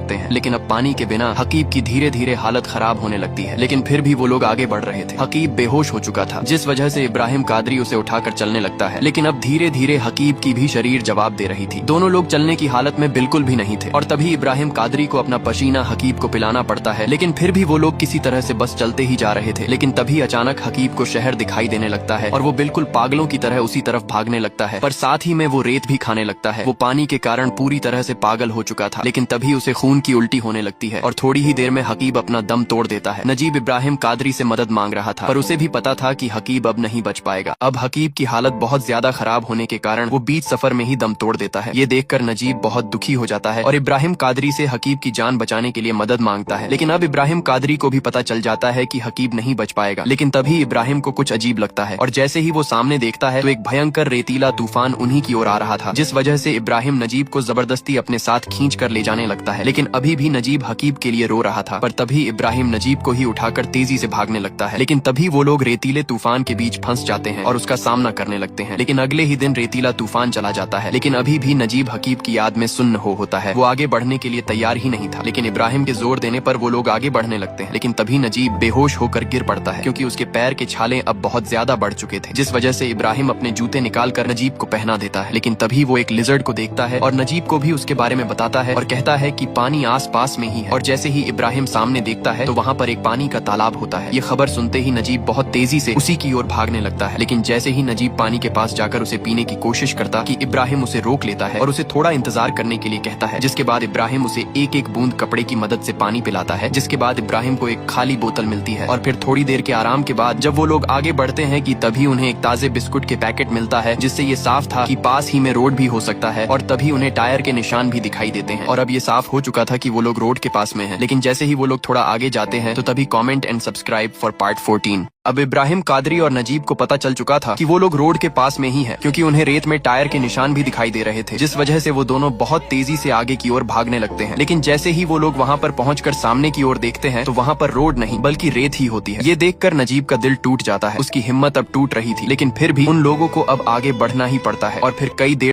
लगते हैं। लेकिन अब पानी के बिना हकीब की धीरे धीरे हालत खराब होने लगती है, लेकिन फिर भी वो लोग आगे बढ़ रहे थे। हकीब बेहोश हो चुका था, जिस वजह से इब्राहिम कादरी उसे उठाकर चलने लगता है। लेकिन अब धीरे धीरे हकीब की भी शरीर जवाब दे रही थी। दोनों लोग चलने की हालत में बिल्कुल भी नहीं थे और तभी इब्राहिम कादरी को अपना पसीना हकीब को पिलाना पड़ता है। लेकिन फिर भी वो लोग किसी तरह से बस चलते ही जा रहे थे। लेकिन तभी अचानक हकीब को शहर दिखाई देने लगता है और वो बिल्कुल पागलों की तरह उसी तरफ भागने लगता है, पर साथ ही में वो रेत भी खाने लगता है। वो पानी के कारण पूरी तरह से पागल हो चुका था, लेकिन तभी उसे खून की उल्टी होने लगती है और थोड़ी ही देर में हकीब अपना दम तोड़ देता है। नजीब इब्राहिम कादरी से मदद मांग रहा था, पर उसे भी पता था कि हकीब अब नहीं बच पाएगा। अब हकीब की हालत बहुत ज्यादा खराब होने के कारण वो बीच सफर में ही दम तोड़ देता है। ये देखकर नजीब बहुत दुखी हो जाता है और इब्राहिम कादरी से हकीब की जान बचाने के लिए मदद मांगता है। लेकिन अब इब्राहिम कादरी को भी पता चल जाता है कि हकीब नहीं बच पाएगा। लेकिन तभी इब्राहिम को कुछ अजीब लगता है और जैसे ही वो सामने देखता है तो एक भयंकर रेतीला तूफान उन्हीं की ओर आ रहा था, जिस वजह से इब्राहिम नजीब को जबरदस्ती अपने साथ खींच कर ले जाने लगता है। लेकिन अभी भी नजीब हकीब के लिए रो रहा था, पर तभी इब्राहिम नजीब को ही उठाकर तेजी से भागने लगता है। लेकिन तभी वो लोग रेतीले तूफान के बीच फंस जाते हैं और उसका सामना करने लगते हैं। लेकिन अगले ही दिन रेतीला तूफान चला जाता है, लेकिन अभी भी नजीब हकीब की याद में सुन्न होता है। वो आगे बढ़ने के लिए तैयार ही नहीं था, लेकिन इब्राहिम के जोर देने पर वो लोग आगे बढ़ने लगते हैं। लेकिन तभी नजीब बेहोश होकर गिर पड़ता है, क्योंकि उसके पैर के छाले अब बहुत ज्यादा बढ़ चुके थे, जिस वजह से इब्राहिम अपने जूते निकाल कर नजीब को पहना देता है। लेकिन तभी वो एक लिजर्ड को देखता है और नजीब को भी उसके बारे में बताता है और कहता है कि पानी आस पास में ही है। और जैसे ही इब्राहिम सामने देखता है तो वहाँ पर एक पानी का तालाब होता है। ये खबर सुनते ही नजीब बहुत तेजी से उसी की ओर भागने लगता है। लेकिन जैसे ही नजीब पानी के पास जाकर उसे पीने की कोशिश करता कि इब्राहिम उसे रोक लेता है और उसे थोड़ा इंतजार करने के लिए कहता है, जिसके बाद इब्राहिम उसे एक एक बूंद कपड़े की मदद से पानी पिलाता है। जिसके बाद इब्राहिम को एक खाली बोतल मिलती है और फिर थोड़ी देर के आराम के बाद जब वो लोग आगे बढ़ते हैं कि तभी उन्हें एक ताजे बिस्कुट के पैकेट मिलता है, जिससे ये साफ था कि पास ही में रोड भी हो सकता है। और तभी उन्हें टायर के निशान भी दिखाई देते हैं और अब ये साफ हो चुका था कि वो लोग रोड के पास में हैं। लेकिन जैसे ही वो लोग थोड़ा आगे जाते हैं तो तभी comment and subscribe for part 14। अब इब्राहिम कादरी और नजीब को पता चल चुका था कि वो लोग रोड के पास में ही हैं, क्योंकि उन्हें रेत में टायर के निशान भी दिखाई दे रहे थे, जिस वजह से वो दोनों बहुत तेजी से आगे की ओर भागने लगते हैं। लेकिन जैसे ही वो लोग वहाँ पर पहुंचकर सामने की ओर देखते हैं तो वहाँ पर रोड नहीं बल्कि रेत ही होती है। ये देखकर नजीब का दिल टूट जाता है। उसकी हिम्मत अब टूट रही थी, लेकिन फिर भी उन लोगों को अब आगे बढ़ना ही पड़ता है और फिर कई देर